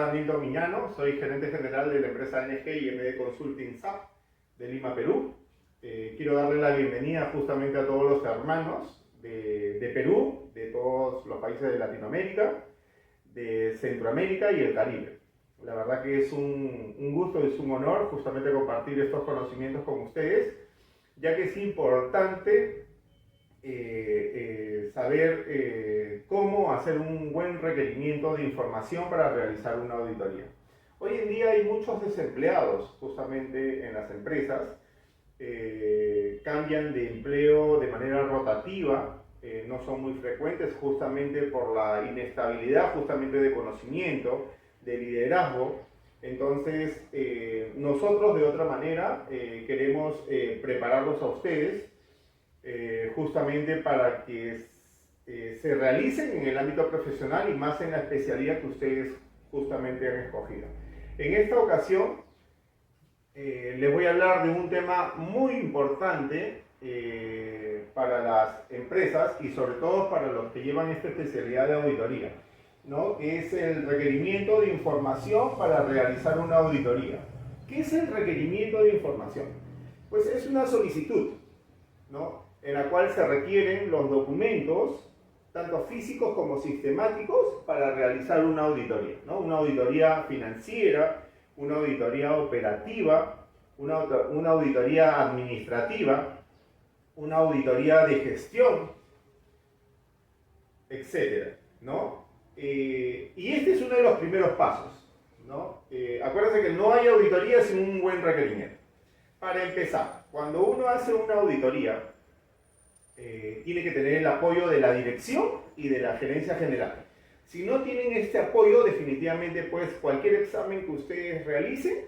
llama Nildo Miñano, soy gerente general de la empresa NG y MD Consulting SAP de Lima, Perú. Quiero darle la bienvenida justamente a todos los hermanos de Perú, de todos los países de Latinoamérica, de Centroamérica y el Caribe. La verdad que es un gusto, es un honor justamente compartir estos conocimientos con ustedes, ya que es importante saber cómo hacer un buen requerimiento de información para realizar una auditoría. Hoy en día hay muchos desempleados justamente en las empresas, cambian de empleo de manera rotativa, no son muy frecuentes justamente por la inestabilidad justamente de conocimiento, de liderazgo. Entonces nosotros de otra manera queremos prepararlos a ustedes justamente para que se realicen en el ámbito profesional y más en la especialidad que ustedes justamente han escogido. En esta ocasión les voy a hablar de un tema muy importante para las empresas y sobre todo para los que llevan esta especialidad de auditoría, ¿no? Que es el requerimiento de información para realizar una auditoría. ¿Qué es el requerimiento de información? Pues es una solicitud, ¿no?, en la cual se requieren los documentos, tanto físicos como sistemáticos, para realizar una auditoría, ¿no? Una auditoría financiera, una auditoría operativa, una auditoría administrativa, una auditoría de gestión, etcétera, ¿no? Y este es uno de los primeros pasos, ¿no? Acuérdense que no hay auditoría sin un buen requerimiento. Para empezar, cuando uno hace una auditoría, tiene que tener el apoyo de la dirección y de la gerencia general. Si no tienen este apoyo, definitivamente pues cualquier examen que ustedes realicen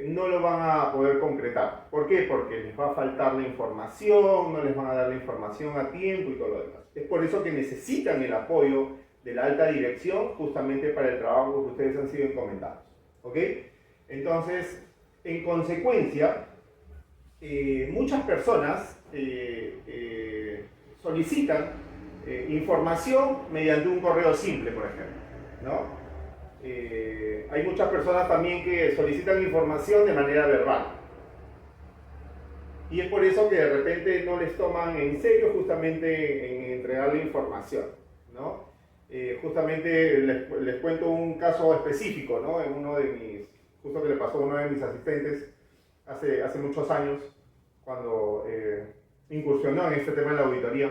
no lo van a poder concretar. ¿Por qué? Porque les va a faltar la información, no les van a dar la información a tiempo y todo lo demás. Es por eso que necesitan el apoyo de la alta dirección justamente para el trabajo que ustedes han sido encomendados. ¿Ok? Entonces, en consecuencia, muchas personas solicitan información mediante un correo simple, por ejemplo, ¿no? Hay muchas personas también que solicitan información de manera verbal. Y es por eso que de repente no les toman en serio justamente en entregar la información, ¿no? Justamente les cuento un caso específico, ¿no? En justo que le pasó a uno de mis asistentes hace muchos años, cuando incursionó en este tema de la auditoría.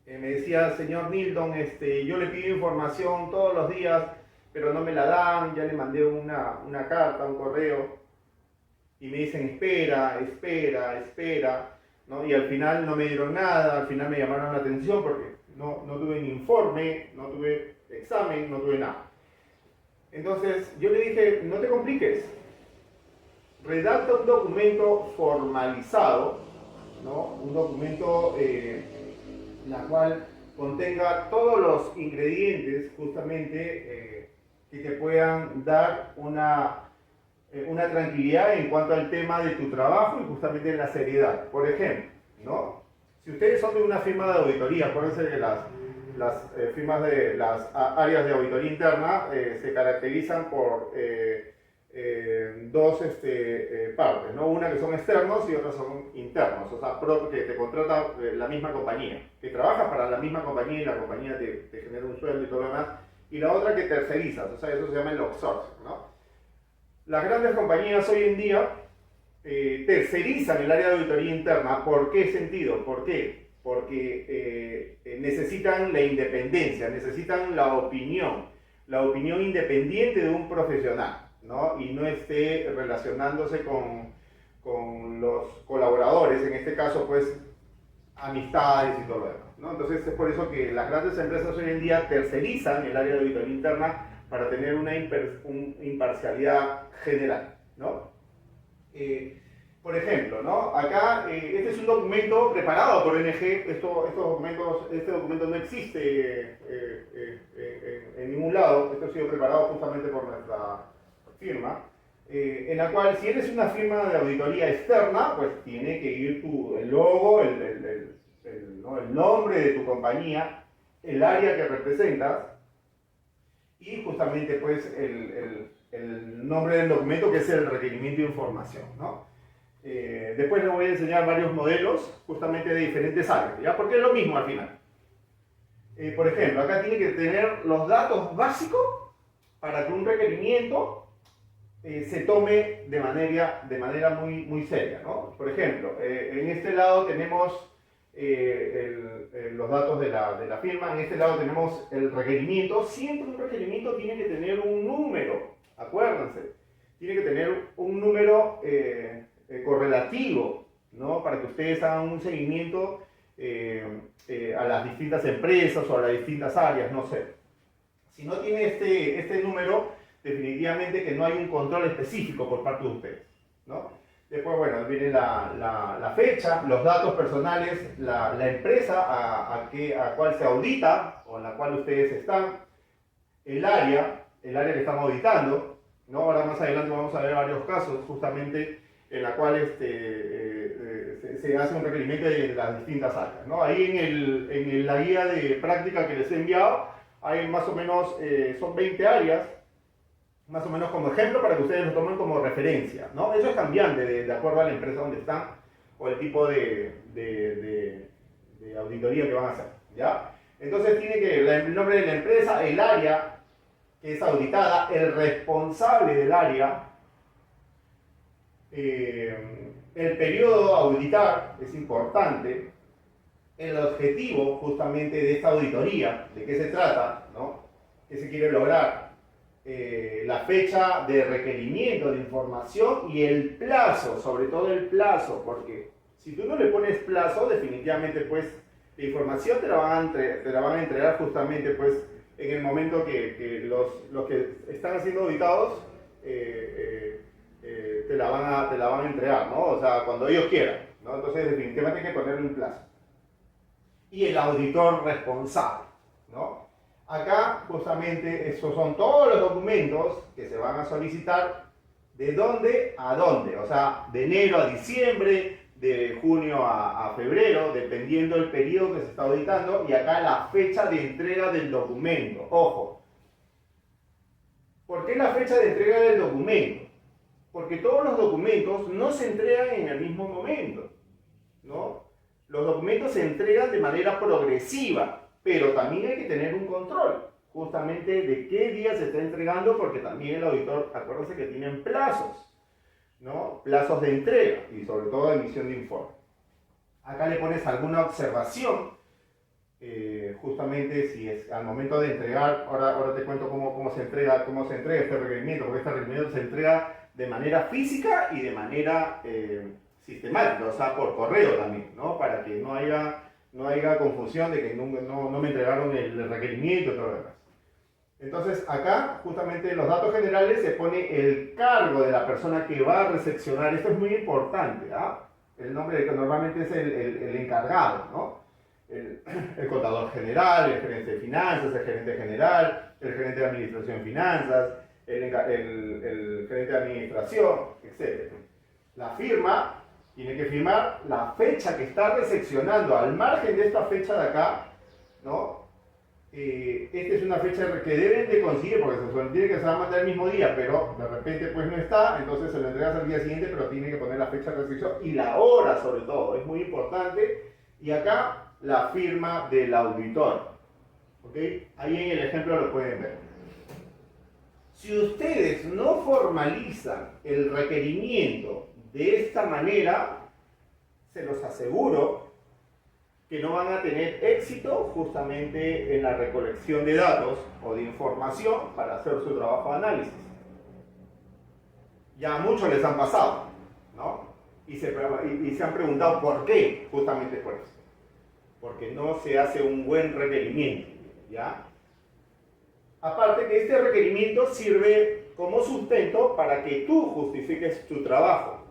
Me decía: señor Nildon, yo le pido información todos los días, pero no me la dan, ya le mandé una carta, un correo, y me dicen espera, ¿no? Y al final no me dieron nada, al final me llamaron la atención porque no tuve ni informe, no tuve examen, no tuve nada. Entonces yo le dije: no te compliques, redacta un documento formalizado, ¿no? Un documento la cual contenga todos los ingredientes justamente que te puedan dar una tranquilidad en cuanto al tema de tu trabajo y justamente en la seriedad. Por ejemplo, ¿no? Si ustedes son de una firma de auditoría, acuérdense que las firmas de las áreas de auditoría interna se caracterizan por dos partes, ¿no? Una que son externos y otras son internos, o sea, que te contrata la misma compañía, que trabajas para la misma compañía y la compañía te genera un sueldo y todo lo demás, y la otra que tercerizas, o sea, eso se llama el outsourcing, ¿no? Las grandes compañías hoy en día tercerizan el área de auditoría interna. ¿Por qué sentido? ¿Por qué? Porque necesitan la independencia, necesitan la opinión independiente de un profesional, ¿no? Y no esté relacionándose con los colaboradores, en este caso pues amistades y todo lo demás, ¿no? Entonces es por eso que las grandes empresas hoy en día tercerizan el área de auditoría interna para tener una imparcialidad general, ¿no? Por ejemplo, ¿no? Acá este es un documento preparado por NG. Este documento no existe en ningún lado. Esto ha sido preparado justamente por nuestra firma, en la cual, si eres una firma de auditoría externa, pues tiene que ir el logo, ¿no?, el nombre de tu compañía, el área que representas, y justamente pues el nombre del documento, que es el requerimiento de información, ¿no? Después les voy a enseñar varios modelos justamente de diferentes áreas, ¿ya? Porque es lo mismo al final. Por ejemplo, acá tiene que tener los datos básicos para que un requerimiento se tome de manera muy seria, ¿no? Por ejemplo, en este lado tenemos los datos de la firma, en este lado tenemos el requerimiento. Siempre un requerimiento tiene que tener un número, acuérdense, tiene que tener un número correlativo, ¿no? Para que ustedes hagan un seguimiento a las distintas empresas o a las distintas áreas, no sé. Si no tiene este número, definitivamente que no hay un control específico por parte de ustedes, ¿no? Después, bueno, viene la fecha, los datos personales, la empresa a cual se audita o en la cual ustedes están, el área que están auditando, ¿no? Ahora más adelante vamos a ver varios casos justamente en la cual se hace un requerimiento de las distintas áreas, ¿no? Ahí en la guía de práctica que les he enviado hay más o menos, son 20 áreas, más o menos como ejemplo para que ustedes lo tomen como referencia, ¿no? Eso es cambiante de acuerdo a la empresa donde están o el tipo de auditoría que van a hacer, ¿ya? Entonces tiene que el nombre de la empresa, el área que es auditada, el responsable del área, el periodo a auditar es importante, el objetivo justamente de esta auditoría, de qué se trata, ¿no? ¿Qué se quiere lograr? La fecha de requerimiento de información y el plazo, sobre todo el plazo, porque si tú no le pones plazo, definitivamente pues la información te la van a entregar justamente pues en el momento que los que están siendo auditados te la van a entregar, ¿no? O sea, cuando ellos quieran, ¿no? Entonces definitivamente hay que ponerle un plazo. Y el auditor responsable, ¿no? Acá justamente estos son todos los documentos que se van a solicitar de dónde a dónde, o sea, de enero a diciembre, de junio a febrero, dependiendo del periodo que se está auditando, y acá la fecha de entrega del documento. Ojo, ¿por qué la fecha de entrega del documento? Porque todos los documentos no se entregan en el mismo momento, ¿no? Los documentos se entregan de manera progresiva, pero también hay que tener un control, justamente de qué día se está entregando, porque también el auditor, acuérdense que tienen plazos, ¿no? Plazos de entrega y sobre todo de emisión de informe. Acá le pones alguna observación, justamente si es al momento de entregar, ahora te cuento cómo se entrega este requerimiento, porque este requerimiento se entrega de manera física y de manera sistemática, o sea, por correo también, ¿no? Para que no haya confusión de que no me entregaron el requerimiento y todo lo demás. Entonces acá justamente en los datos generales se pone el cargo de la persona que va a recepcionar. Esto es muy importante, ¿ah? El nombre que normalmente es el encargado, ¿no? El contador general, el gerente de finanzas, el gerente general, el gerente de administración de finanzas, el gerente de administración, etc. La firma tiene que firmar la fecha que está recepcionando. Al margen de esta fecha de acá, ¿no? Esta es una fecha que deben de conseguir, porque se tiene que se va a mandar el mismo día, pero de repente pues no está, entonces se lo entregas al día siguiente, pero tiene que poner la fecha de recepción y la hora sobre todo, es muy importante. Y acá la firma del auditor, ¿ok? Ahí en el ejemplo lo pueden ver. Si ustedes no formalizan el requerimiento de esta manera, se los aseguro que no van a tener éxito justamente en la recolección de datos o de información para hacer su trabajo de análisis. Ya a muchos les han pasado, ¿no? Y se han preguntado por qué, justamente por eso. Porque no se hace un buen requerimiento, ¿ya? Aparte que este requerimiento sirve como sustento para que tú justifiques tu trabajo,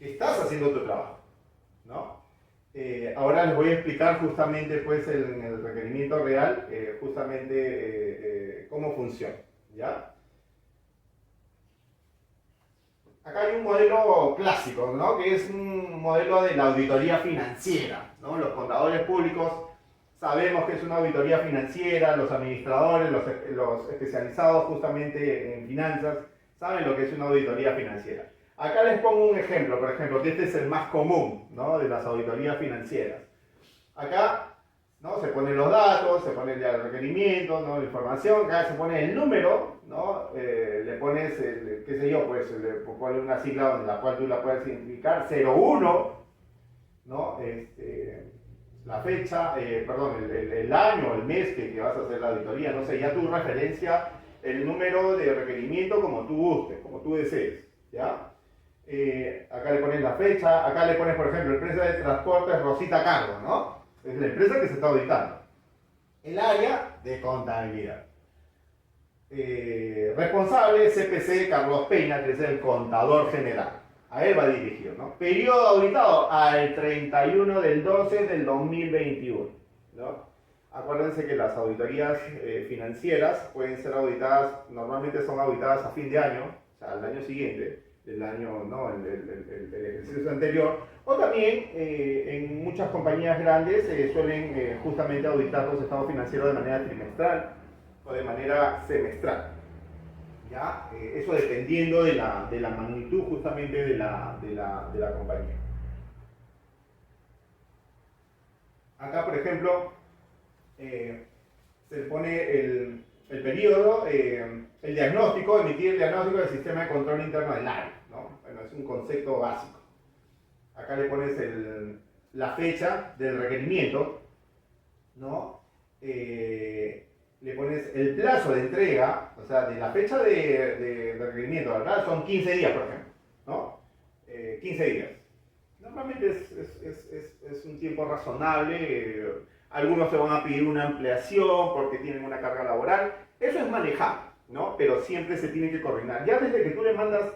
que estás haciendo tu trabajo, ¿no? Ahora les voy a explicar justamente pues en el requerimiento real justamente cómo funciona, ¿ya? Acá hay un modelo clásico, ¿no? Que es un modelo de la auditoría financiera, ¿no? Los contadores públicos sabemos que es una auditoría financiera, los administradores, los especializados justamente en finanzas, saben lo que es una auditoría financiera. Acá les pongo un ejemplo, por ejemplo, que este es el más común, ¿no?, de las auditorías financieras. Acá, ¿no?, se ponen los datos, se pone ya el requerimiento, ¿no?, la información, acá se pone el número, ¿no?, le pones, qué sé yo, pues le pones una sigla donde la cual tú la puedes identificar, 01, ¿no?, la fecha, perdón, el año, el mes que vas a hacer la auditoría, no sé, ya tu referencia el número de requerimiento como tú gustes, como tú desees, ¿ya? Acá le pones la fecha, acá le pones, por ejemplo, empresa de transportes Rosita Cargo, ¿no? Es la empresa que se está auditando. El área de contabilidad. Responsable CPC Carlos Peña, que es el contador general. A él va dirigido, ¿no? Periodo auditado al 31 del 12 del 2021, ¿no? Acuérdense que las auditorías financieras pueden ser auditadas, normalmente son auditadas a fin de año, o sea, al año siguiente, del año, ¿no?, el ejercicio anterior, o también en muchas compañías grandes suelen justamente auditar los estados financieros de manera trimestral o de manera semestral. ¿Ya? Eso dependiendo de la magnitud justamente de la compañía. Acá, por ejemplo, se pone el periodo, el diagnóstico, emitir el diagnóstico del sistema de control interno del área, ¿no? Bueno, es un concepto básico. Acá le pones la fecha del requerimiento, ¿no? Le pones el plazo de entrega, o sea, de la fecha de requerimiento, ¿verdad? Son 15 días, por ejemplo, ¿no? 15 días. Normalmente es un tiempo razonable, algunos te van a pedir una ampliación porque tienen una carga laboral, eso es manejable, ¿no? Pero siempre se tiene que coordinar. Ya desde que tú le mandas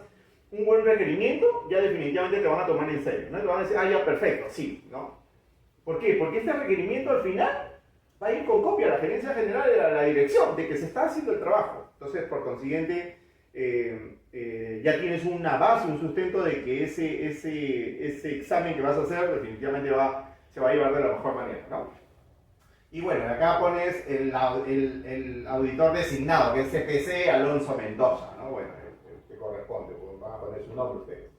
un buen requerimiento, ya definitivamente te van a tomar en serio, ¿no? Te van a decir, ah, ya, perfecto, sí, ¿no? ¿Por qué? Porque este requerimiento al final va a ir con copia a la gerencia general de la dirección de que se está haciendo el trabajo. Entonces, por consiguiente, ya tienes una base, un sustento de que ese examen que vas a hacer definitivamente se va a llevar de la mejor manera, ¿no? Y bueno, acá pones el auditor designado, que es CPC Alonso Mendoza, ¿no? Bueno, que corresponde, pues van a poner su nombre ustedes.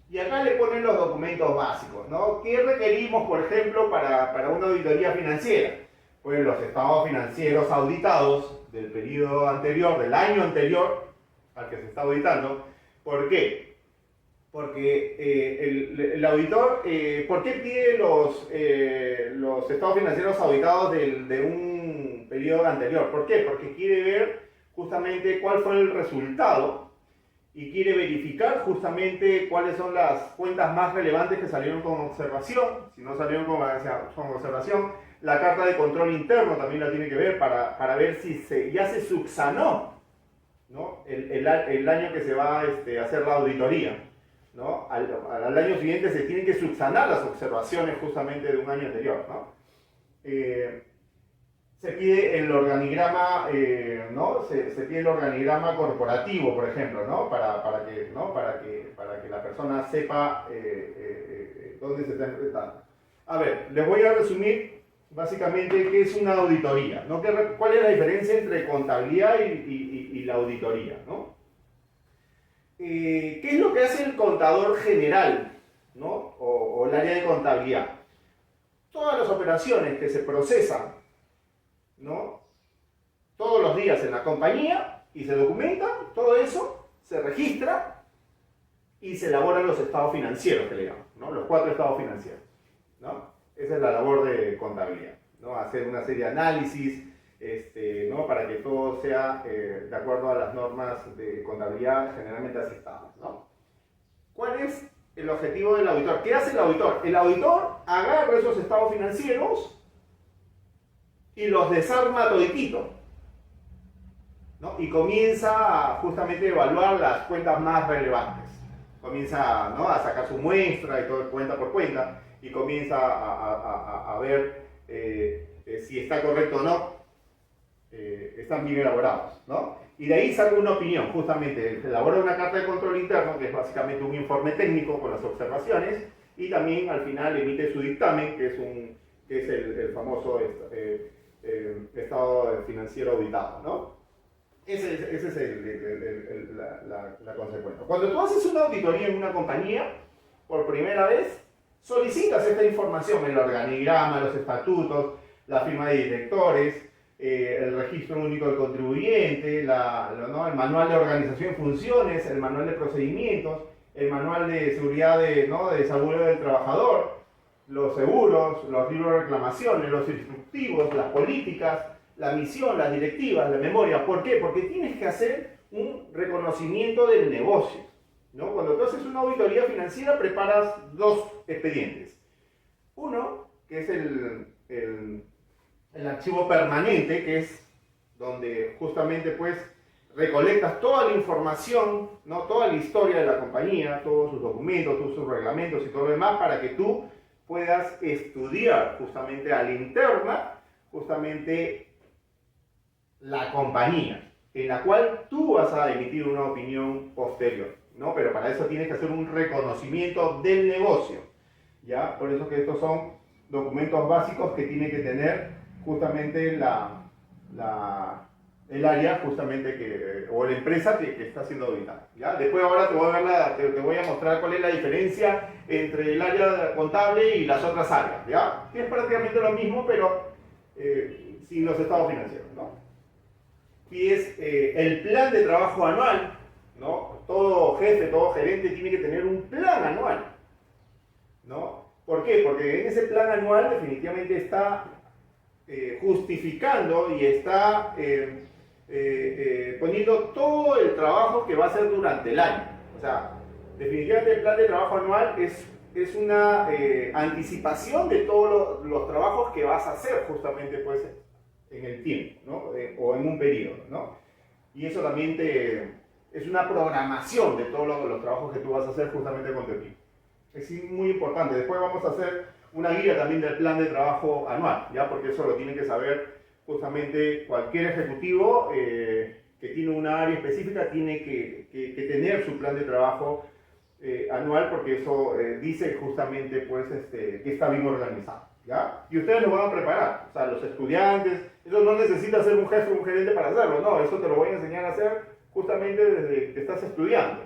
Y acá le ponen los documentos básicos, ¿no? ¿Qué requerimos, por ejemplo, para una auditoría financiera? Pues los estados financieros auditados del periodo anterior, del año anterior al que se está auditando. ¿Por qué? Porque el auditor, ¿por qué pide los estados financieros auditados de un periodo anterior? ¿Por qué? Porque quiere ver justamente cuál fue el resultado y quiere verificar justamente cuáles son las cuentas más relevantes que salieron con observación. Si no salieron con observación, la carta de control interno también la tiene que ver para ver si ya se subsanó, ¿no?, el año que se va a hacer la auditoría, ¿no? Al año siguiente se tienen que subsanar las observaciones justamente de un año anterior, ¿no? Se pide el organigrama, ¿no? Se pide el organigrama corporativo, por ejemplo, ¿no? Para que la persona sepa dónde se está enfrentando. A ver, les voy a resumir básicamente qué es una auditoría, ¿no? ¿Cuál es la diferencia entre contabilidad y la auditoría, ¿no? ¿Qué es lo que hace el contador general, ¿no? O el área de contabilidad? Todas las operaciones que se procesan, ¿no?, todos los días en la compañía y se documentan, todo eso se registra y se elaboran los estados financieros, que le llaman, ¿no? Los 4 estados financieros, ¿no? Esa es la labor de contabilidad, ¿no? Hacer una serie de análisis, ¿no?, para que todo sea de acuerdo a las normas de contabilidad generalmente aceptadas, ¿no? ¿Cuál es el objetivo del auditor? ¿Qué hace el auditor? El auditor agarra esos estados financieros y los desarma toditito, ¿no? Y comienza justamente a evaluar las cuentas más relevantes. Comienza, ¿no?, a sacar su muestra y todo cuenta por cuenta y comienza a ver si está correcto o no, están bien elaborados, ¿no? Y de ahí saca una opinión, justamente elabora una carta de control interno, que es básicamente un informe técnico con las observaciones, y también al final emite su dictamen, que que es el famoso estado financiero auditado, ¿no? Ese es la consecuencia. Cuando tú haces una auditoría en una compañía, por primera vez, solicitas esta información, el organigrama, los estatutos, la firma de directores, el registro único del contribuyente, ¿no? El manual de organización y funciones, el manual de procedimientos, el manual de seguridad de salud del trabajador, los seguros, los libros de reclamaciones, los instructivos, las políticas, la misión, las directivas, la memoria. ¿Por qué? Porque tienes que hacer un reconocimiento del negocio, ¿no? Cuando tú haces una auditoría financiera, preparas dos expedientes. Uno, que es el archivo permanente, que es donde justamente pues recolectas toda la información, ¿no? Toda la historia de la compañía, todos sus documentos, todos sus reglamentos y todo lo demás, para que tú puedas estudiar justamente a la interna, justamente la compañía, en la cual tú vas a emitir una opinión posterior, ¿no? Pero para eso tienes que hacer un reconocimiento del negocio, ¿ya? Por eso que estos son documentos básicos que tiene que tener justamente el área justamente o la empresa que está siendo auditada, ¿ya? Después ahora te voy a mostrar cuál es la diferencia entre el área contable y las otras áreas, ¿ya? Que es prácticamente lo mismo, pero sin los estados financieros, ¿no? Y es el plan de trabajo anual, ¿no? Todo jefe, todo gerente tiene que tener un plan anual, ¿no? ¿Por qué? Porque en ese plan anual definitivamente está justificando y está poniendo todo el trabajo que va a hacer durante el año. O sea, definitivamente el plan de trabajo anual es una anticipación de todos los trabajos que vas a hacer justamente pues en el tiempo, ¿no? O en un periodo, ¿no? Y eso también es una programación de todos los trabajos que tú vas a hacer justamente con tu equipo. Es muy importante. Después vamos a hacer una guía también del plan de trabajo anual, ¿ya? Porque eso lo tiene que saber justamente cualquier ejecutivo que tiene una área específica, tiene que tener su plan de trabajo anual, porque eso dice justamente pues, que está bien organizado, ¿ya? Y ustedes lo van a preparar, o sea, los estudiantes, eso no necesita ser un jefe o un gerente para hacerlo, no, eso te lo voy a enseñar a hacer justamente desde que estás estudiando,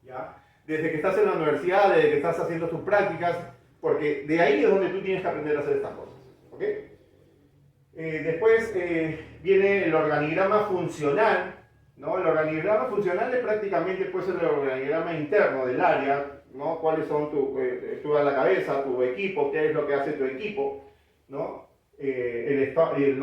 ¿ya? Desde que estás en la universidad, desde que estás haciendo tus prácticas, porque de ahí es donde tú tienes que aprender a hacer estas cosas, ¿ok? Después viene el organigrama funcional, ¿no? El organigrama funcional es prácticamente pues, el organigrama interno del área, ¿no? Cuáles son tú a la cabeza, tu equipo, qué es lo que hace tu equipo, ¿no? El estado de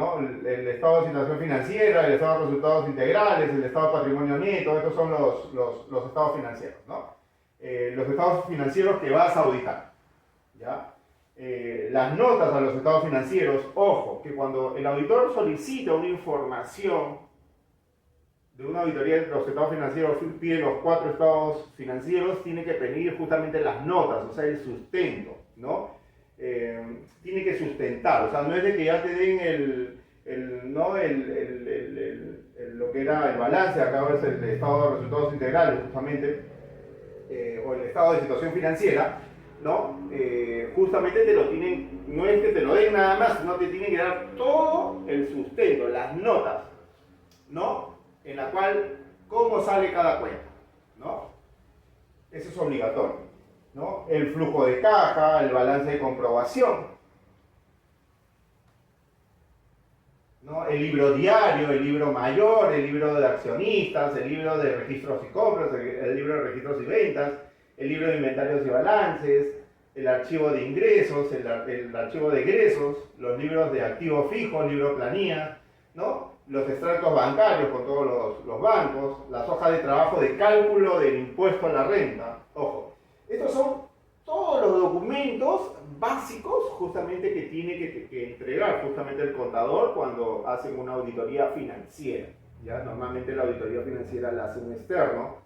situación financiera, el estado de resultados integrales, el estado de patrimonio neto, estos son los estados financieros, ¿no? Los estados financieros que vas a auditar, ¿ya? Las notas a los estados financieros, ojo, que cuando el auditor solicita una información de una auditoría de los estados financieros, pide los 4 estados financieros, tiene que pedir justamente las notas, o sea, el sustento, ¿no? Tiene que sustentar, o sea, no es de que ya te den lo que era el balance, acá es el estado de resultados integrales, justamente, o el estado de situación financiera, ¿no? Justamente te lo tienen, no es que te lo den nada más, sino te tienen que dar todo el sustento, las notas, ¿no? En la cual, cómo sale cada cuenta, ¿no? Eso es obligatorio, ¿no? El flujo de caja, el balance de comprobación, ¿no? El libro diario, el libro mayor, el libro de accionistas, el libro de registros y compras, el libro de registros y ventas, el libro de inventarios y balances, el archivo de ingresos, el archivo de egresos, los libros de activos fijos, libro planilla, ¿no? Los extractos bancarios con todos los bancos, las hojas de trabajo de cálculo del impuesto a la renta. Ojo, estos son todos los documentos básicos justamente que tiene que entregar justamente el contador cuando hacen una auditoría financiera, ¿ya? Normalmente la auditoría financiera la hace un externo,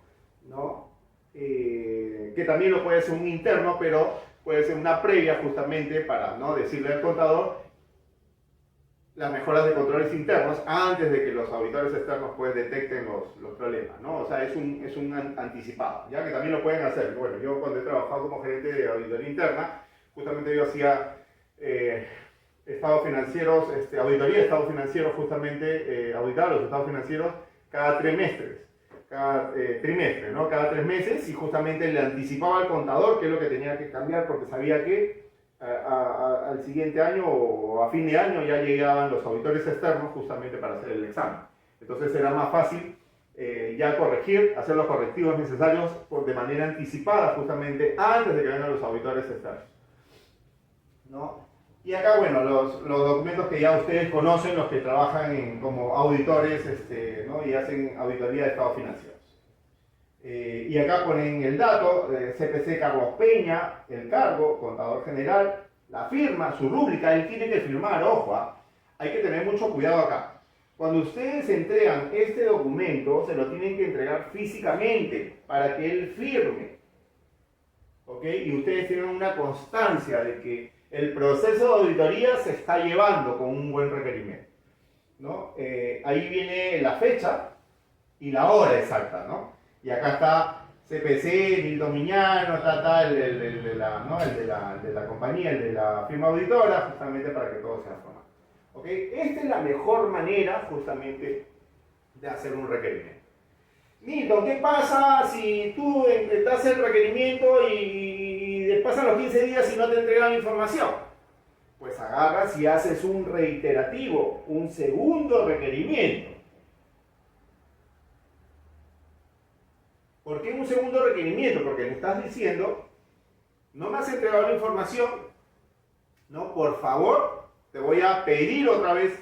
¿no? Que también lo puede ser un interno, pero puede ser una previa justamente para, ¿no?, decirle al contador las mejoras de controles internos antes de que los auditores externos pues detecten los problemas, ¿no? O sea, es un anticipado, ya que también lo pueden hacer. Bueno, yo cuando he trabajado como gerente de auditoría interna, justamente yo hacía eh, estados financieros, auditoría de estados financieros, justamente auditar los estados financieros cada trimestre, ¿no? Cada 3 meses, y justamente le anticipaba al contador qué es lo que tenía que cambiar, porque sabía que al siguiente año o a fin de año ya llegaban los auditores externos justamente para hacer el examen. Entonces era más fácil ya corregir, hacer los correctivos necesarios de manera anticipada, justamente antes de que vengan los auditores externos, ¿no? Y acá, bueno, los documentos que ya ustedes conocen, los que trabajan como auditores, ¿no? Y hacen auditoría de estados financieros. Y acá ponen el dato, CPC Carlos Peña, el cargo, contador general, la firma, su rúbrica, él tiene que firmar, ojo, hay que tener mucho cuidado acá. Cuando ustedes entregan este documento, se lo tienen que entregar físicamente para que él firme, ¿ok? Y ustedes tienen una constancia de que el proceso de auditoría se está llevando con un buen requerimiento, ¿no? Ahí viene la fecha y la hora exacta, ¿no? Y acá está CPC, Milton Miñano, está el de la compañía, el de la firma auditora, justamente para que todo sea formal. ¿Ok? Esta es la mejor manera, justamente, de hacer un requerimiento. Milton, ¿qué pasa si tú das el requerimiento y pasan los 15 días y no te entregan la información? Pues agarras y haces un reiterativo, un segundo requerimiento. ¿Por qué un segundo requerimiento? Porque le estás diciendo, no me has entregado la información, ¿no? Por favor, te voy a pedir otra vez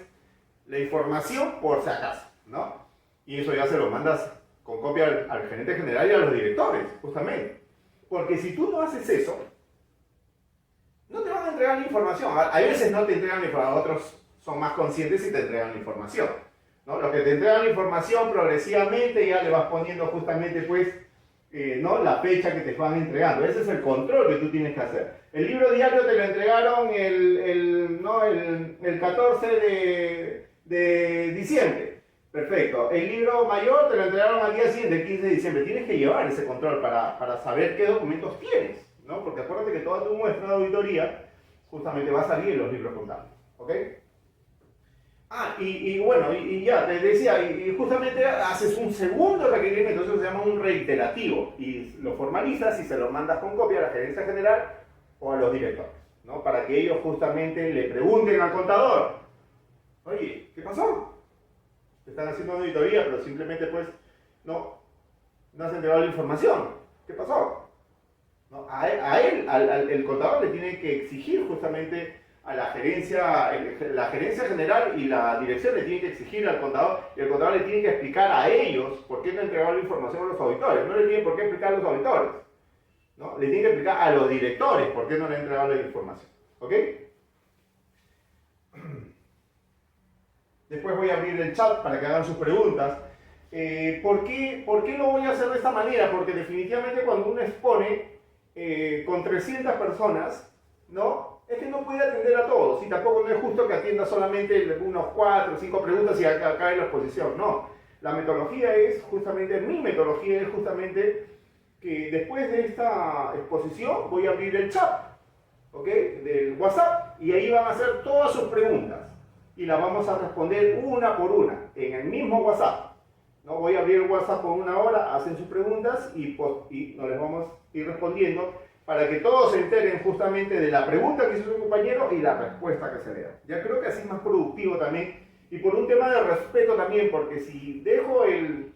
la información por si acaso, ¿no? Y eso ya se lo mandas con copia al gerente general y a los directores, justamente. Porque si tú no haces eso, no te van a entregar la información. A veces no te entregan la información, otros son más conscientes y te entregan la información, ¿no? Los que te entregan la información progresivamente ya le vas poniendo justamente pues, ¿no? La fecha que te van entregando. Ese es el control que tú tienes que hacer. El libro diario te lo entregaron el 14 de diciembre. Perfecto. El libro mayor te lo entregaron al día siguiente, el 15 de diciembre. Tienes que llevar ese control para saber qué documentos tienes, ¿no? Porque acuérdate que toda tu muestra de auditoría justamente va a salir en los libros contables, ¿ok? Bueno, ya, te decía, y justamente haces un segundo requerimiento, eso se llama un reiterativo, y lo formalizas y se lo mandas con copia a la gerencia general o a los directores, ¿no? Para que ellos justamente le pregunten al contador, oye, ¿qué pasó? Te están haciendo una auditoría, pero simplemente pues no has entregado la información. ¿Qué pasó? ¿No? El contador le tiene que exigir justamente a la gerencia general y la dirección le tiene que exigir al contador, y el contador le tiene que explicar a ellos por qué no entregaron la información a los auditores. No le tiene por qué explicar a los auditores, ¿no? Le tiene que explicar a los directores por qué no le han entregado la información. ¿Ok? Después voy a abrir el chat para que hagan sus preguntas. ¿Por qué lo voy a hacer de esta manera? Porque definitivamente cuando uno expone con 300 personas, ¿no? Es que no puede atender a todos, y tampoco no es justo que atienda solamente unos 4 o 5 preguntas y acabe la exposición, no. La metodología es justamente, mi metodología es justamente que después de esta exposición voy a abrir el chat, ¿ok? Del WhatsApp, y ahí van a hacer todas sus preguntas y las vamos a responder una por una en el mismo WhatsApp, ¿no? Voy a abrir el WhatsApp por 1 hora, hacen sus preguntas y nos les vamos a ir respondiendo, para que todos se enteren justamente de la pregunta que hizo su compañero y la respuesta que se le da. Ya creo que así es más productivo también, y por un tema de respeto también, porque si dejo el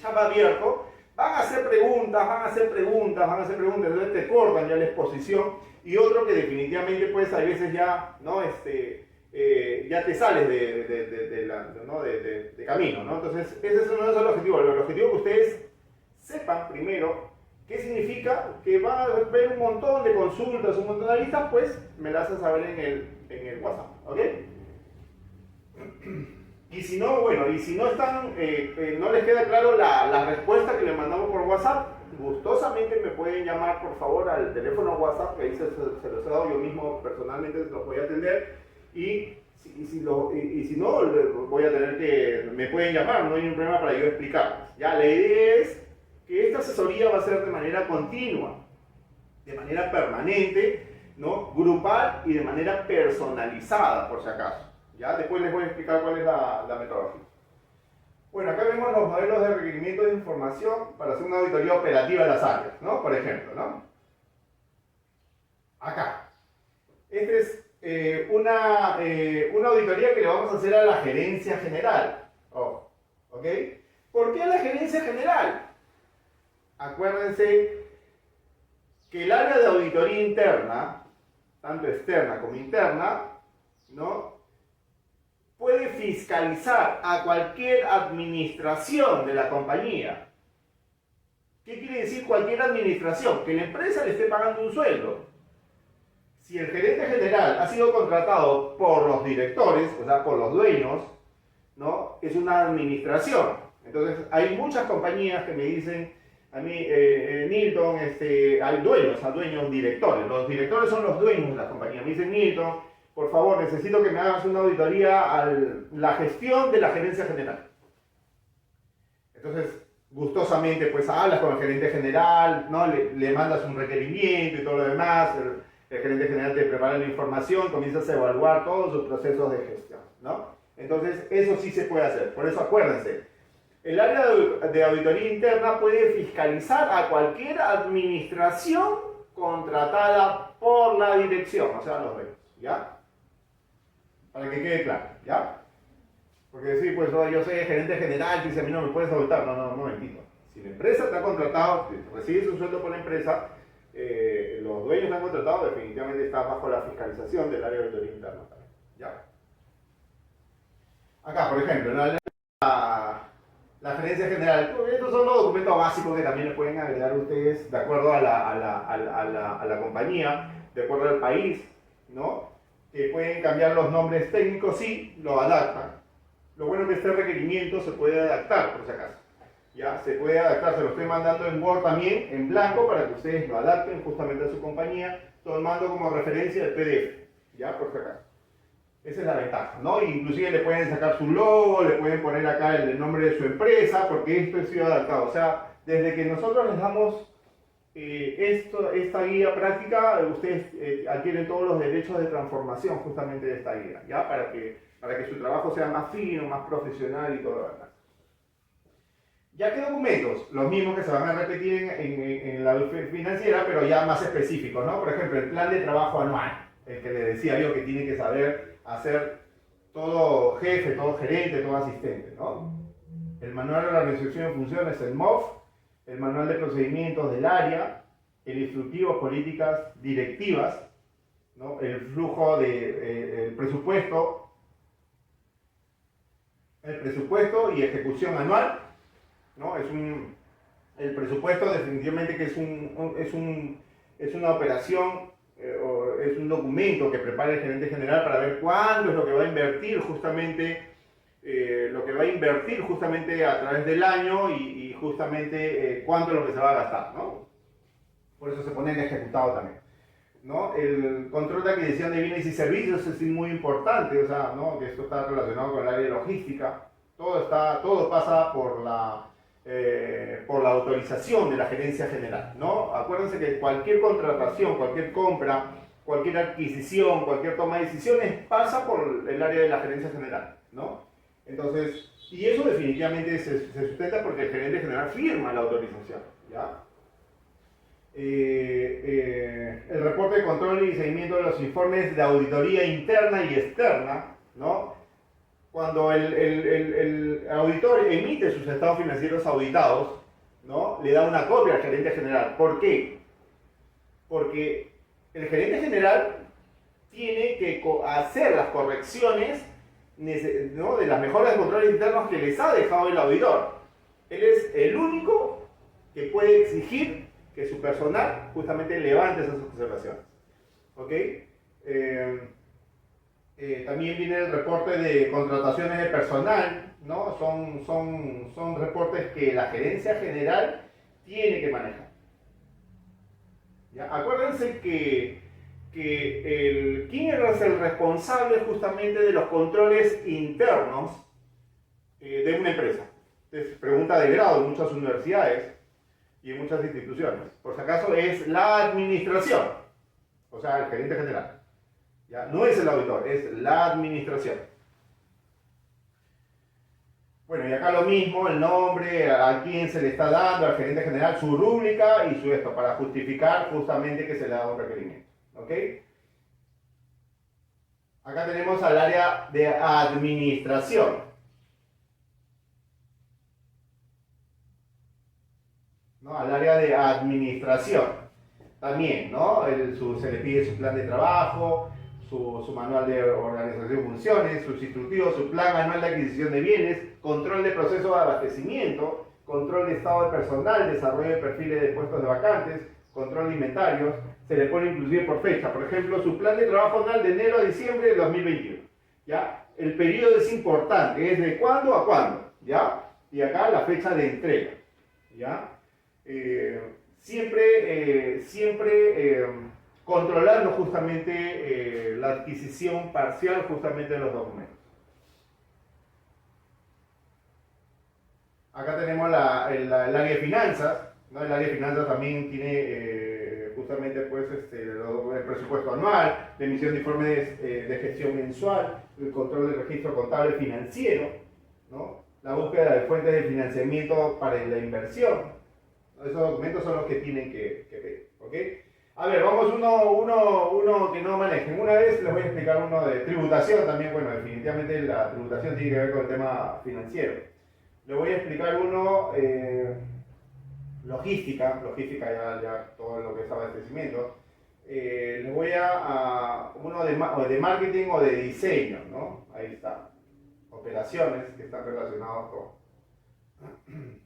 chat abierto, van a hacer preguntas, entonces te cortan ya la exposición, y otro que definitivamente pues a veces ya, ¿no? Ya te sales de camino, ¿no? Entonces ese es uno de los objetivos. El objetivo es que ustedes sepan primero ¿qué significa? Que va a haber un montón de consultas, un montón de listas, pues me las hacen saber en el WhatsApp, ¿ok? Y si no, bueno, y si no están, no les queda claro la respuesta que les mandamos por WhatsApp, gustosamente me pueden llamar por favor al teléfono WhatsApp, que ahí se los he dado yo mismo personalmente, los voy a atender, y si no, voy a tener que, me pueden llamar, no hay ningún problema para yo explicarles. Ya, la idea es que esta asesoría va a ser de manera continua, de manera permanente, ¿no? Grupal y de manera personalizada, por si acaso. ¿Ya? Después les voy a explicar cuál es la metodología. Bueno, acá vemos los modelos de requerimiento de información para hacer una auditoría operativa de las áreas, ¿no? Por ejemplo, ¿no? Acá. Esta es una auditoría que le vamos a hacer a la gerencia general. Oh, ¿ok? ¿Por qué a la gerencia general? Acuérdense que el área de auditoría interna, tanto externa como interna, ¿no?, puede fiscalizar a cualquier administración de la compañía. ¿Qué quiere decir cualquier administración? Que la empresa le esté pagando un sueldo. Si el gerente general ha sido contratado por los directores, o sea, por los dueños, ¿no?, es una administración. Entonces, hay muchas compañías que me dicen a mí, Nilton, hay dueños, directores. Los directores son los dueños de la compañía. Me dicen, Nilton, por favor, necesito que me hagas una auditoría a la gestión de la gerencia general. Entonces, gustosamente, pues hablas con el gerente general, ¿no? Le mandas un requerimiento y todo lo demás. El gerente general te prepara la información, comienzas a evaluar todos sus procesos de gestión, ¿no? Entonces, eso sí se puede hacer. Por eso, acuérdense. El área de auditoría interna puede fiscalizar a cualquier administración contratada por la dirección, o sea, los dueños, ¿ya? Para que quede claro, ¿ya? Porque sí, pues yo soy el gerente general, dice a mí no me puedes auditar, no, mentira. Si la empresa te ha contratado, si recibes un sueldo por la empresa, los dueños te han contratado, definitivamente estás bajo la fiscalización del área de auditoría interna también, ¿ya? Acá, por ejemplo, la gerencia general. Estos son los documentos básicos que también le pueden agregar ustedes de acuerdo a la compañía, de acuerdo al país, ¿no? Que pueden cambiar los nombres técnicos, sí, lo adaptan. Lo bueno es que este requerimiento se puede adaptar, por si acaso. Ya, se puede adaptar, se lo estoy mandando en Word también, en blanco, para que ustedes lo adapten justamente a su compañía, tomando como referencia el PDF, ya, por si acaso. Esa es la ventaja, ¿no? Inclusive le pueden sacar su logo, le pueden poner acá el nombre de su empresa, porque esto ha sido adaptado. O sea, desde que nosotros les damos esta guía práctica, ustedes adquieren todos los derechos de transformación justamente de esta guía, ¿ya? Para que su trabajo sea más fino, más profesional y todo lo demás. ¿Ya qué documentos? Los mismos que se van a repetir en la financiera, pero ya más específicos, ¿no? Por ejemplo, el plan de trabajo anual, el que les decía yo que tiene que saber hacer todo jefe, todo gerente, todo asistente, ¿no? El manual de la organización de funciones, el MOF, el manual de procedimientos del área, el instructivo políticas directivas, ¿no? El flujo de el presupuesto y ejecución anual, ¿no? El presupuesto definitivamente que es una operación, es un documento que prepara el gerente general para ver cuánto es lo que va a invertir justamente, a través del año y justamente cuánto es lo que se va a gastar, ¿no? Por eso se pone en ejecutado también, ¿no? El control de adquisición de bienes y servicios es muy importante, o sea, ¿no? Que esto está relacionado con el área de logística. Todo pasa por la autorización de la gerencia general, ¿no? Acuérdense que cualquier contratación, cualquier compra, cualquier adquisición, cualquier toma de decisiones pasa por el área de la gerencia general, ¿no? Entonces, y eso definitivamente se sustenta porque el gerente general firma la autorización, ¿ya? El reporte de control y seguimiento de los informes de auditoría interna y externa, ¿no? Cuando el auditor emite sus estados financieros auditados, ¿no? Le da una copia al gerente general. ¿Por qué? Porque el gerente general tiene que hacer las correcciones, ¿no?, de las mejoras de controles internos que les ha dejado el auditor. Él es el único que puede exigir que su personal justamente levante esas observaciones. ¿Ok? También viene el reporte de contrataciones de personal, ¿no? Son reportes que la gerencia general tiene que manejar. ¿Ya? Acuérdense ¿quién es el responsable justamente de los controles internos de una empresa? Es pregunta de grado en muchas universidades y en muchas instituciones. Por si acaso es la administración. o sea, el gerente general. ¿Ya? No es el auditor, es la administración. Bueno, y acá lo mismo, el nombre, a quién se le está dando, al gerente general, su rúbrica y su esto, para justificar justamente que se le da un requerimiento. ¿Ok? Acá tenemos al área de administración. ¿No? Al área de administración. También, ¿no? Se le pide su plan de trabajo, su manual de organización de funciones, sus instructivos, su plan anual de adquisición de bienes, control de proceso de abastecimiento, control de estado de personal, desarrollo de perfiles de puestos de vacantes, control de inventarios, se le pone inclusive por fecha, por ejemplo, su plan de trabajo anual de enero a diciembre de 2021, ¿ya? El periodo es importante, es de cuándo a cuándo, ¿ya? Y acá la fecha de entrega, ¿ya? Siempre controlando justamente la adquisición parcial justamente de los documentos. Acá tenemos el área de finanzas, ¿no? El área de finanzas también tiene justamente pues, el presupuesto anual, la emisión de informes de gestión mensual, el control del registro contable financiero, ¿no? La búsqueda de fuentes de financiamiento para la inversión. Esos documentos son los que tienen que ver, ¿ok? A ver, vamos uno que no manejen. Una vez les voy a explicar uno de tributación también. Bueno, definitivamente la tributación tiene que ver con el tema financiero. Les voy a explicar uno, logística ya todo lo que es abastecimiento. Les voy a uno de marketing o de diseño, ¿no? Ahí está. Operaciones que están relacionados con...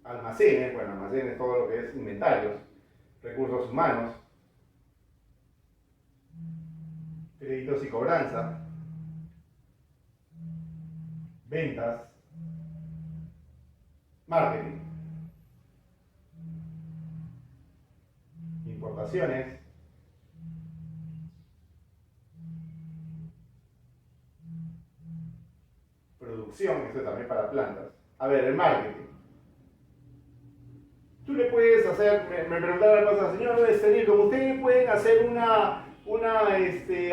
Almacenes, bueno, almacenes, todo lo que es inventarios, recursos humanos, créditos y cobranza, ventas, marketing, importaciones, producción, esto también para plantas. A ver, el marketing. Tú le puedes hacer, me preguntaba la cosa, señor como ustedes pueden hacer una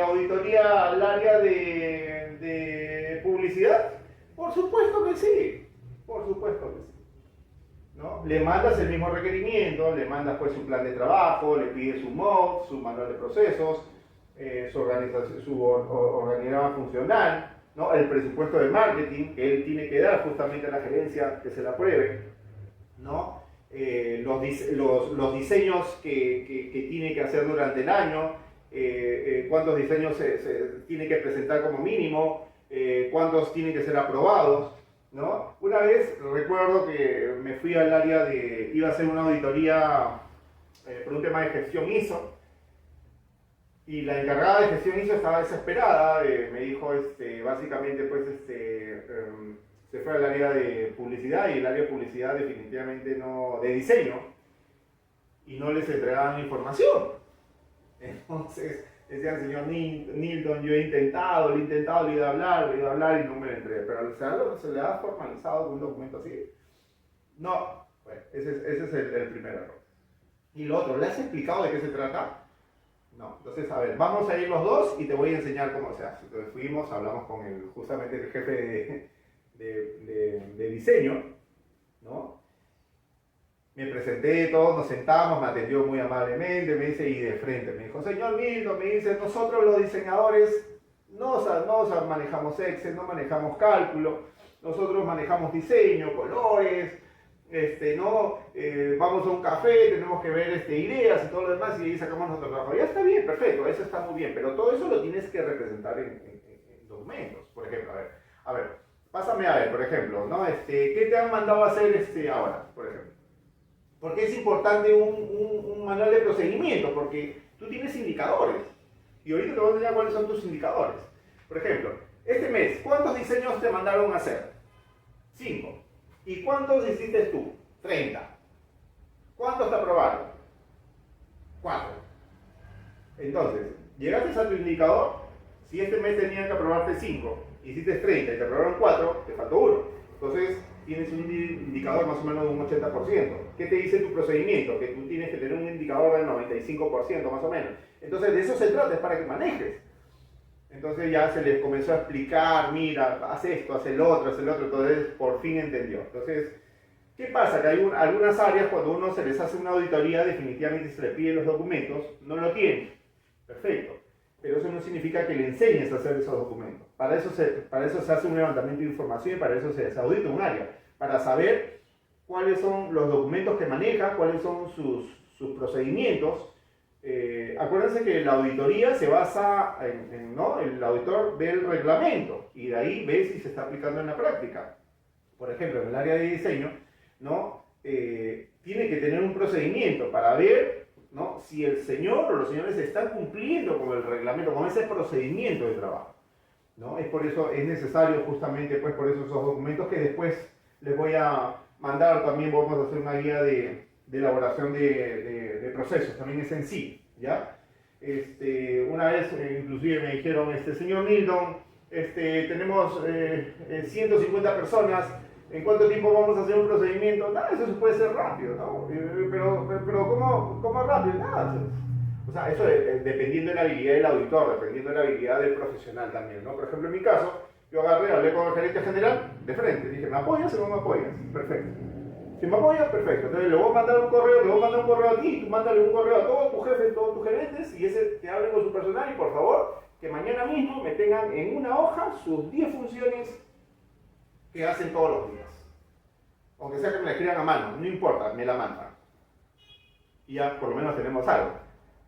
auditoría al área de publicidad. Por supuesto que sí, por supuesto que sí. ¿No? Le mandas el mismo requerimiento, le mandas pues su plan de trabajo, le pides su MOD, su manual de procesos, su organigrama funcional, ¿no? El presupuesto de marketing que él tiene que dar justamente a la gerencia que se la apruebe, ¿no? Los diseños que tiene que hacer durante el año, cuántos diseños se tiene que presentar como mínimo, cuántos tienen que ser aprobados, ¿no? Una vez recuerdo que me fui al área iba a hacer una auditoría por un tema de gestión ISO, y la encargada de gestión ISO estaba desesperada, me dijo básicamente pues se fue al área de publicidad, y el área de publicidad definitivamente no, de diseño, y no les entregaban información. Entonces decían, señor Nilton, yo he intentado, le he ido a hablar y no me lo entregué, pero se le ha formalizado con un documento así. No, bueno, ese es el primer error. Y lo otro, ¿le has explicado de qué se trata? No, entonces a ver, vamos a ir los dos y te voy a enseñar cómo se hace. Entonces fuimos, hablamos con justamente el jefe de diseño, ¿no? Me presenté, todos nos sentamos, me atendió muy amablemente, me dice, y de frente, me dijo, señor Milton, me dice, nosotros los diseñadores no manejamos Excel, no manejamos cálculo, nosotros manejamos diseño, colores, vamos a un café, tenemos que ver ideas y todo lo demás, y ahí sacamos nuestro trabajo. Ya está bien, perfecto, eso está muy bien, pero todo eso lo tienes que representar en documentos. Por ejemplo, a ver, pásame a ver, por ejemplo, ¿no? ¿Qué te han mandado a hacer ahora, por ejemplo? ¿Por qué es importante un manual de procedimiento? Porque tú tienes indicadores, y ahorita te voy a enseñar cuáles son tus indicadores. Por ejemplo, este mes, ¿cuántos diseños te mandaron a hacer? 5. ¿Y cuántos hiciste tú? 30. ¿Cuántos te aprobaron? 4. Entonces, llegaste a tu indicador. Si este mes tenían que aprobarte 5, hiciste 30 y te aprobaron 4, te faltó 1. Entonces, tienes un indicador más o menos de un 80%. ¿Qué te dice tu procedimiento? Que tú tienes que tener un indicador del 95% más o menos. Entonces de eso se trata, es para que manejes. Entonces ya se les comenzó a explicar, mira, haz esto, haz el otro, entonces por fin entendió. Entonces, ¿qué pasa? Que hay algunas áreas cuando uno se les hace una auditoría, definitivamente se le piden los documentos, no lo tienen. Perfecto. Pero eso no significa que le enseñes a hacer esos documentos. Para eso se hace un levantamiento de información y para eso se audita un área. Para saber cuáles son los documentos que maneja, cuáles son sus procedimientos. Acuérdense que la auditoría se basa ¿no? El auditor ve el reglamento y de ahí ve si se está aplicando en la práctica. Por ejemplo, en el área de diseño, ¿no? Tiene que tener un procedimiento para ver, ¿no? Si el señor o los señores están cumpliendo con el reglamento, con ese procedimiento de trabajo, ¿no? Es por eso, es necesario justamente, pues por eso esos documentos que después les voy a mandar. También vamos a hacer una guía de elaboración de procesos, también es sencillo, ¿ya? Una vez inclusive me dijeron, señor Milton, tenemos 150 personas, ¿en cuánto tiempo vamos a hacer un procedimiento? Nada, eso se puede ser rápido, ¿no? Pero ¿cómo rápido? Nada. O sea, eso dependiendo de la habilidad del auditor, dependiendo de la habilidad del profesional también, ¿no? Por ejemplo, en mi caso, yo hablé con el gerente general de frente, dije, ¿me apoyas o no me apoyas? Perfecto. Si me apoyas, perfecto. Entonces le voy a mandar un correo, te voy a mandar un correo a ti, tú mándale un correo a todos tus jefes, todos tus gerentes, y ese te hablen con su personal, y por favor, que mañana mismo me tengan en una hoja sus 10 funciones que hacen todos los días. Aunque sea que me la escriban a mano, no importa, me la mandan. Y ya por lo menos tenemos algo.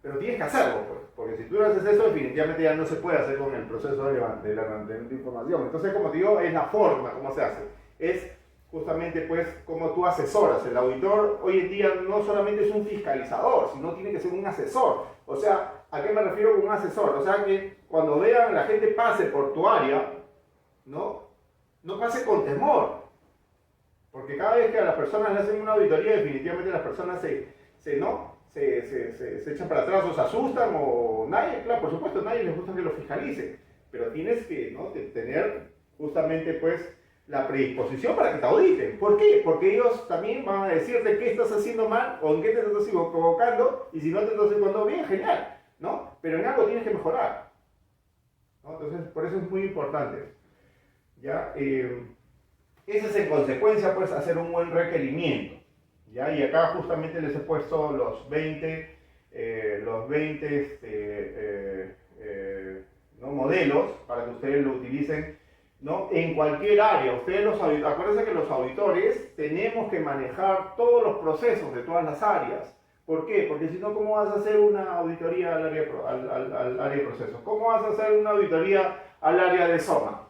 Pero tienes que hacerlo, pues, porque si tú no haces eso, definitivamente ya no se puede hacer con el proceso de levantamiento de información. Entonces, como te digo, es la forma como se hace. Es justamente, pues, como tú asesoras. El auditor hoy en día no solamente es un fiscalizador, sino tiene que ser un asesor. O sea, ¿a qué me refiero con un asesor? O sea, que cuando vean la gente pase por tu área, no pase con temor. Porque cada vez que a las personas le hacen una auditoría, definitivamente las personas se echan para atrás o se asustan, o nadie, claro, por supuesto, a nadie les gusta que lo fiscalice, pero tienes que, ¿no?, tener justamente, pues, la predisposición para que te auditen. ¿Por qué? Porque ellos también van a decirte qué estás haciendo mal o en qué te estás equivocando, y si no te estás equivocando bien, genial, ¿no? Pero en algo tienes que mejorar, ¿no? Entonces, por eso es muy importante, ¿ya? Ese es en consecuencia, pues, hacer un buen requerimiento, ¿ya? Y acá justamente les he puesto los 20 ¿no?, modelos para que ustedes lo utilicen, ¿no?, en cualquier área. Ustedes acuérdense que los auditores tenemos que manejar todos los procesos de todas las áreas. ¿Por qué? Porque si no, ¿cómo vas a hacer una auditoría al área de procesos? ¿Cómo vas a hacer una auditoría al área de SOMA?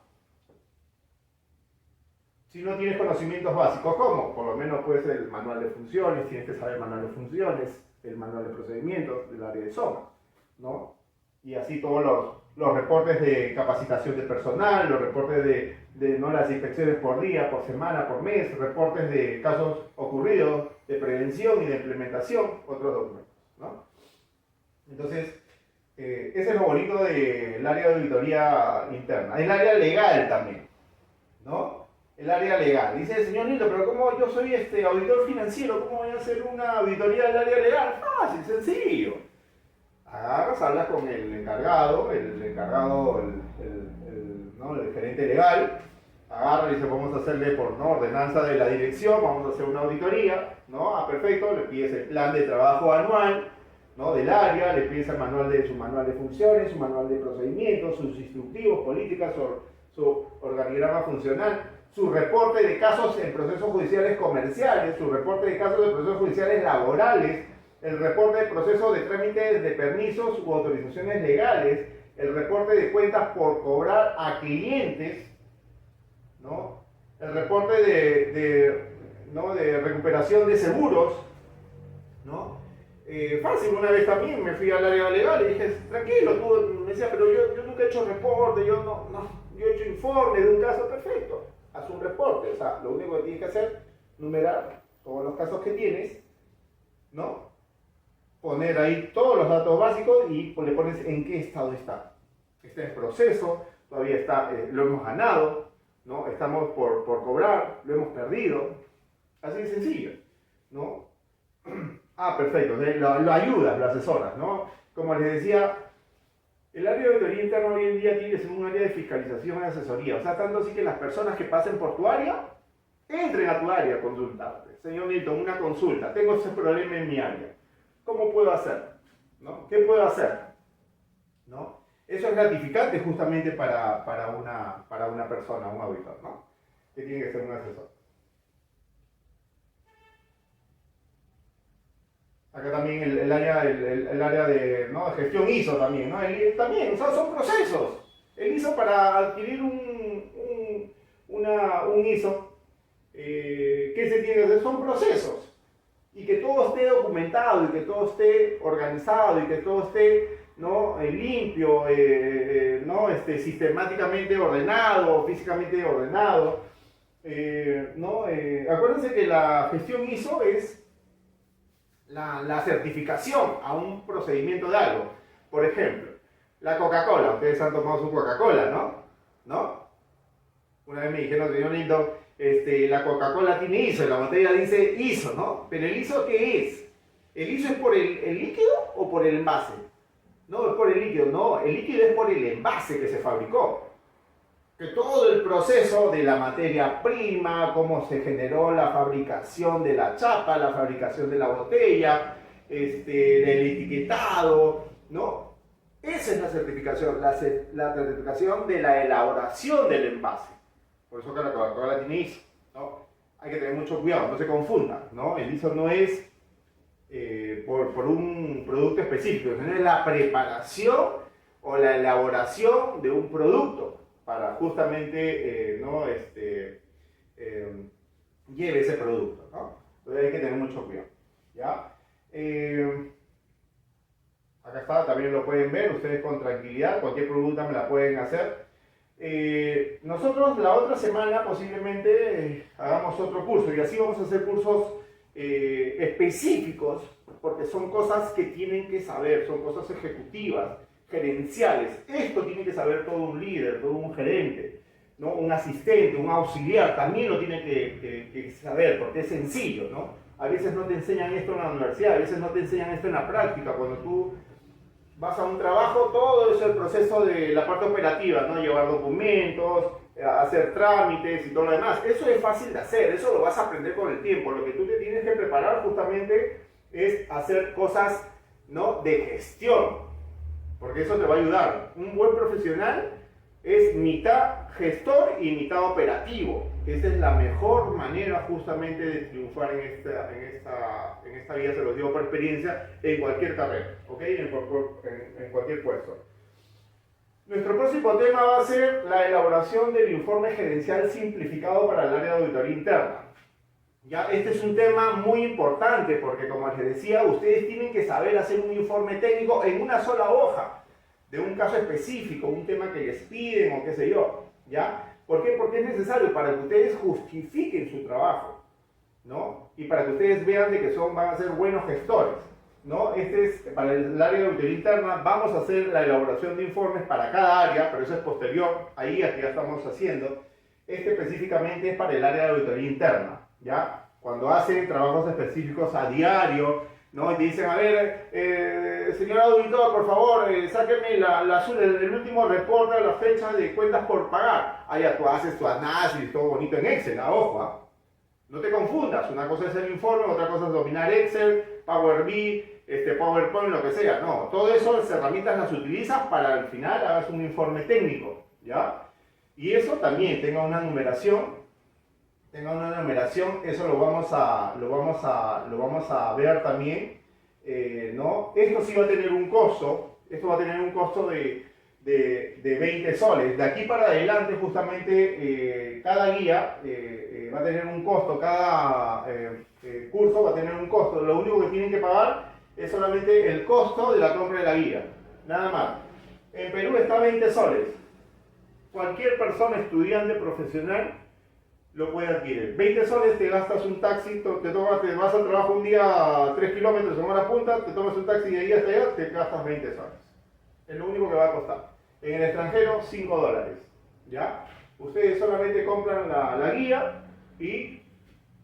Si no tienes conocimientos básicos, ¿cómo? Por lo menos puede ser el manual de funciones, tienes que saber el manual de funciones, el manual de procedimientos del área de SOMA, ¿no? Y así todos los reportes de capacitación de personal, los reportes ¿no?, las inspecciones por día, por semana, por mes, reportes de casos ocurridos, de prevención y de implementación, otros documentos, ¿no? Entonces, ese es lo bonito del área de auditoría interna. El área legal también, ¿no? El área legal. Dice el señor Nilo, pero ¿cómo yo soy auditor financiero? ¿Cómo voy a hacer una auditoría del área legal? Fácil, sencillo. Agarras, hablas con el encargado, ¿no?, el gerente legal. Agarra y dice, vamos a hacerle por ordenanza de la dirección, vamos a hacer una auditoría, ¿no? Ah, perfecto, le pides el plan de trabajo anual, ¿no?, del área, le pides su manual de funciones, su manual de procedimientos, sus instructivos, políticas, su organigrama funcional, su reporte de casos en procesos judiciales comerciales, su reporte de casos de procesos judiciales laborales, el reporte de procesos de trámites de permisos u autorizaciones legales, el reporte de cuentas por cobrar a clientes, ¿no?, el reporte de recuperación de seguros, ¿no? Fácil, una vez también me fui al área legal y dije, tranquilo, tú, me decía, pero yo nunca he hecho reporte, yo he hecho informe de un caso. Perfecto, haz un reporte. O sea, lo único que tienes que hacer, numerar todos los casos que tienes, ¿no? Poner ahí todos los datos básicos y le pones en qué estado está. Está en proceso, todavía está, lo hemos ganado, ¿no? Estamos por cobrar, lo hemos perdido. Así de sencillo, ¿no? Ah, perfecto, lo ayudas, lo asesoras, ¿no? Como les decía, el área de auditoría interna hoy en día tiene que ser un área de fiscalización y asesoría. O sea, tanto así que las personas que pasen por tu área, entren a tu área a consultarte. Señor Nilton, una consulta, tengo ese problema en mi área. ¿Cómo puedo hacer? ¿No? ¿Qué puedo hacer? ¿No? Eso es gratificante justamente para una persona, un auditor, ¿no? Que tiene que ser un asesor. Acá también el área de, ¿no?, de gestión ISO también, ¿no? También, o sea, son procesos. El ISO para adquirir un ISO, ¿qué se tiene que hacer? Son procesos. Y que todo esté documentado, y que todo esté organizado, y que todo esté, ¿no?, limpio, ¿no?, sistemáticamente ordenado, físicamente ordenado. ¿No? Acuérdense que la gestión ISO es la certificación a un procedimiento de algo. Por ejemplo, la Coca-Cola. Ustedes han tomado su Coca-Cola, ¿no? ¿No? Una vez me dijeron, señor Lindo, la Coca-Cola tiene ISO, la botella dice ISO, ¿no? Pero ¿el ISO qué es? ¿El ISO es por el líquido o por el envase? No, es por el líquido, no, el líquido es por el envase que se fabricó. Que todo el proceso de la materia prima, cómo se generó la fabricación de la chapa, la fabricación de la botella, del etiquetado, ¿no? Esa es la certificación, la certificación de la elaboración del envase. Por eso que la Coca-Cola tiene ISO, ¿no? Hay que tener mucho cuidado, no se confundan, ¿no? El ISO no es por un producto específico, sino es la preparación o la elaboración de un producto para justamente ¿no?, lleve ese producto, ¿no? Entonces hay que tener mucho cuidado, ¿ya? Acá está, también lo pueden ver, ustedes con tranquilidad, cualquier pregunta me la pueden hacer. Nosotros la otra semana posiblemente hagamos otro curso, y así vamos a hacer cursos específicos, porque son cosas que tienen que saber, son cosas ejecutivas, gerenciales. Esto tiene que saber todo un líder, todo un gerente, ¿no? Un asistente, un auxiliar, también lo tiene que saber, porque es sencillo, ¿no? A veces no te enseñan esto en la universidad, a veces no te enseñan esto en la práctica. Cuando tú vas a un trabajo, todo es el proceso de la parte operativa, ¿no? Llevar documentos, hacer trámites y todo lo demás. Eso es fácil de hacer, eso lo vas a aprender con el tiempo. Lo que tú te tienes que preparar justamente es hacer cosas, ¿no?, de gestión, porque eso te va a ayudar. Un buen profesional es mitad gestor y mitad operativo. Esa es la mejor manera justamente de triunfar en esta vida, se los digo por experiencia, en cualquier carrera, ¿ok? En cualquier puesto. Nuestro próximo tema va a ser la elaboración del informe gerencial simplificado para el área de auditoría interna. Ya, este es un tema muy importante porque, como les decía, ustedes tienen que saber hacer un informe técnico en una sola hoja, de un caso específico, un tema que les piden o qué sé yo, ¿ya? ¿Por qué? Porque es necesario para que ustedes justifiquen su trabajo, ¿no? Y para que ustedes vean de que van a ser buenos gestores, ¿no? Para el área de auditoría interna, vamos a hacer la elaboración de informes para cada área, pero eso es posterior, ahí aquí ya estamos haciendo. Específicamente es para el área de auditoría interna, ¿ya? Cuando hacen trabajos específicos a diario, ¿no? Y te dicen, a ver, señor auditor, por favor, sáqueme el último reporte de la fecha de cuentas por pagar. Ah, ya tú haces tu análisis, todo bonito en Excel, ojo, ¿ah? No te confundas, una cosa es el informe, otra cosa es dominar Excel, Power BI, PowerPoint, lo que sea. No, todo eso, las herramientas las utilizas para al final hagas un informe técnico, ¿ya? Y eso también tenga una numeración, eso lo vamos a ver también, ¿no? Esto sí va a tener un costo, esto va a tener un costo de 20 soles. De aquí para adelante, justamente, cada guía va a tener un costo, cada curso va a tener un costo. Lo único que tienen que pagar es solamente el costo de la compra de la guía, nada más. En Perú está 20 soles. Cualquier persona, estudiante, profesional, lo puede adquirir. 20 soles, te gastas un taxi, te vas al trabajo un día 3 kilómetros en hora punta, te tomas un taxi de ahí hasta allá, te gastas 20 soles. Es lo único que va a costar. En el extranjero, 5 dólares. ¿Ya? Ustedes solamente compran la guía y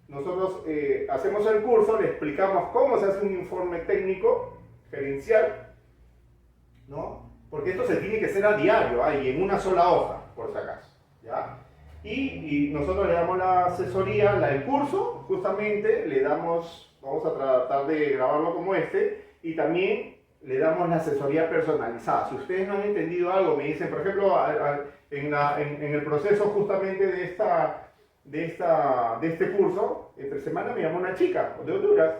nosotros hacemos el curso, le explicamos cómo se hace un informe técnico gerencial, ¿no? Porque esto se tiene que hacer a diario, y en una sola hoja, por si acaso, ¿ya? Y nosotros le damos la asesoría, el curso, justamente le damos, vamos a tratar de grabarlo como y también le damos la asesoría personalizada. Si ustedes no han entendido algo, me dicen, por ejemplo, en el proceso justamente de este curso, entre semana me llamó una chica de Honduras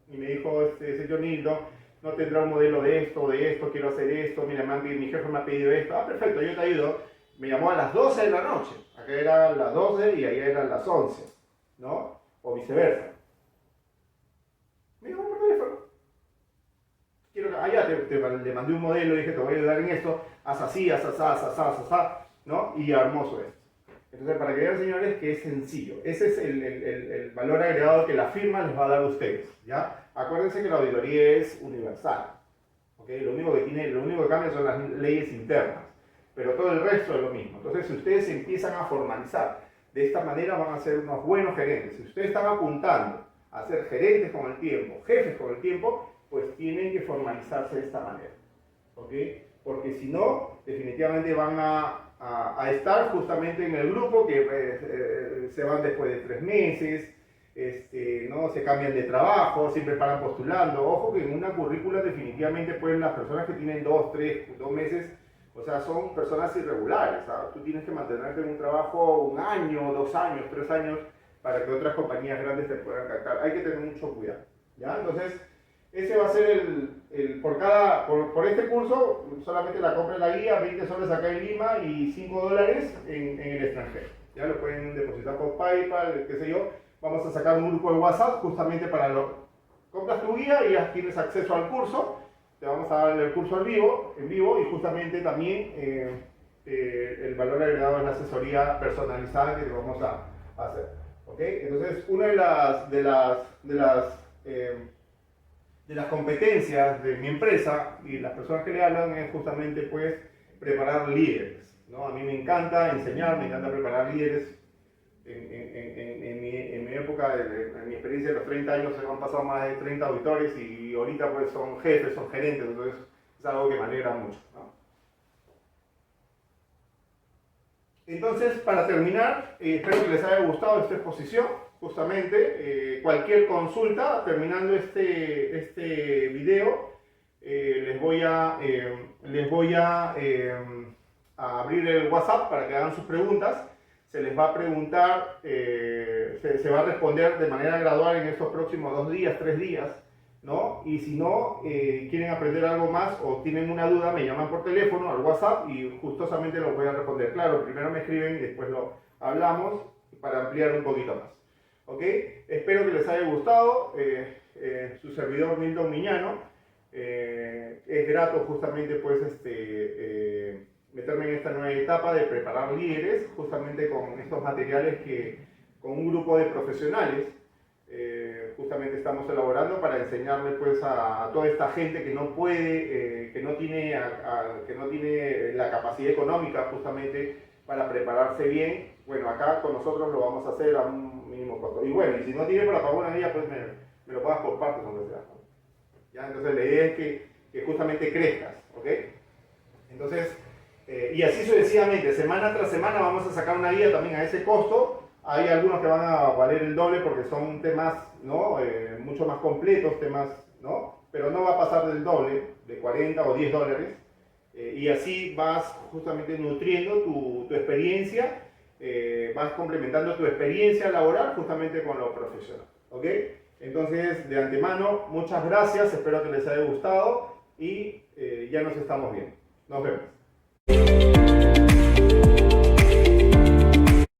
y me dijo, señor Nildo, no tendrá un modelo de esto, quiero hacer esto, mira, mi jefe me ha pedido esto, perfecto, yo te ayudo. Me llamó a las 12 de la noche, acá eran las 12 y allá eran las 11, ¿no? O viceversa. Me llamó por teléfono. Le mandé un modelo y dije, te voy a ayudar en esto, haz así, ¿no? Y hermoso esto. Entonces, para que vean, señores, que es sencillo. Ese es el valor agregado que la firma les va a dar a ustedes, ¿ya? Acuérdense que la auditoría es universal, ¿ok? Lo único que cambia son las leyes internas, pero todo el resto es lo mismo. Entonces, si ustedes se empiezan a formalizar de esta manera, van a ser unos buenos gerentes. Si ustedes están apuntando a ser gerentes con el tiempo, jefes con el tiempo, pues tienen que formalizarse de esta manera, ¿ok? Porque si no, definitivamente van a estar justamente en el grupo que se van después de 3 meses, ¿no? Se cambian de trabajo, siempre paran postulando. Ojo que en una currícula definitivamente pues las personas que tienen 2 meses, o sea, son personas irregulares, ¿sabes? Tú tienes que mantenerte en un trabajo 1 año, 2 años, 3 años para que otras compañías grandes te puedan captar. Hay que tener mucho cuidado, ¿ya? Entonces, ese va a ser por este curso, solamente la compra de la guía, 20 soles acá en Lima y $5 en el extranjero. Ya lo pueden depositar por PayPal, qué sé yo. Vamos a sacar un grupo de WhatsApp justamente para compras tu guía y ya tienes acceso al curso. Te vamos a dar el curso en vivo y justamente también el valor agregado es la asesoría personalizada que te vamos a hacer. ¿Okay? Entonces, una de las competencias de mi empresa y las personas que le hablan es justamente pues preparar líderes, ¿no? A mí me encanta enseñar, me encanta preparar líderes. En mi época, en mi experiencia de los 30 años, se han pasado más de 30 auditores y ahorita pues son jefes, son gerentes, entonces es algo que me alegra mucho, ¿no? Entonces, para terminar, espero que les haya gustado esta exposición. Justamente, cualquier consulta, terminando este video, les voy a abrir el WhatsApp para que hagan sus preguntas. Se les va a preguntar, se va a responder de manera gradual en estos próximos 2 días, 3 días, ¿no? Y si no, quieren aprender algo más o tienen una duda, me llaman por teléfono al WhatsApp y gustosamente los voy a responder. Claro, primero me escriben y después lo hablamos para ampliar un poquito más. ¿Ok? Espero que les haya gustado. Su servidor Milton Miñano. Es grato justamente pues meterme en esta nueva etapa de preparar líderes, justamente con estos materiales con un grupo de profesionales justamente estamos elaborando para enseñarles pues a toda esta gente que no puede, que no tiene la capacidad económica justamente para prepararse bien. Bueno, acá con nosotros lo vamos a hacer a un mínimo costo. Y bueno, y si no tiene para pagar una guía, pues me lo pagas por partes, donde sea, ¿no? ¿Ya? Entonces la idea es que justamente crezcas, ¿ok? Entonces, y así sucesivamente, semana tras semana vamos a sacar una guía también a ese costo. Hay algunos que van a valer el doble porque son temas, ¿no? Mucho más completos, temas, ¿no? Pero no va a pasar del doble, de 40 o 10 dólares. Y así vas justamente nutriendo tu experiencia, vas complementando tu experiencia laboral justamente con lo profesional, ¿ok? Entonces, de antemano, muchas gracias, espero que les haya gustado y ya nos estamos viendo. Nos vemos.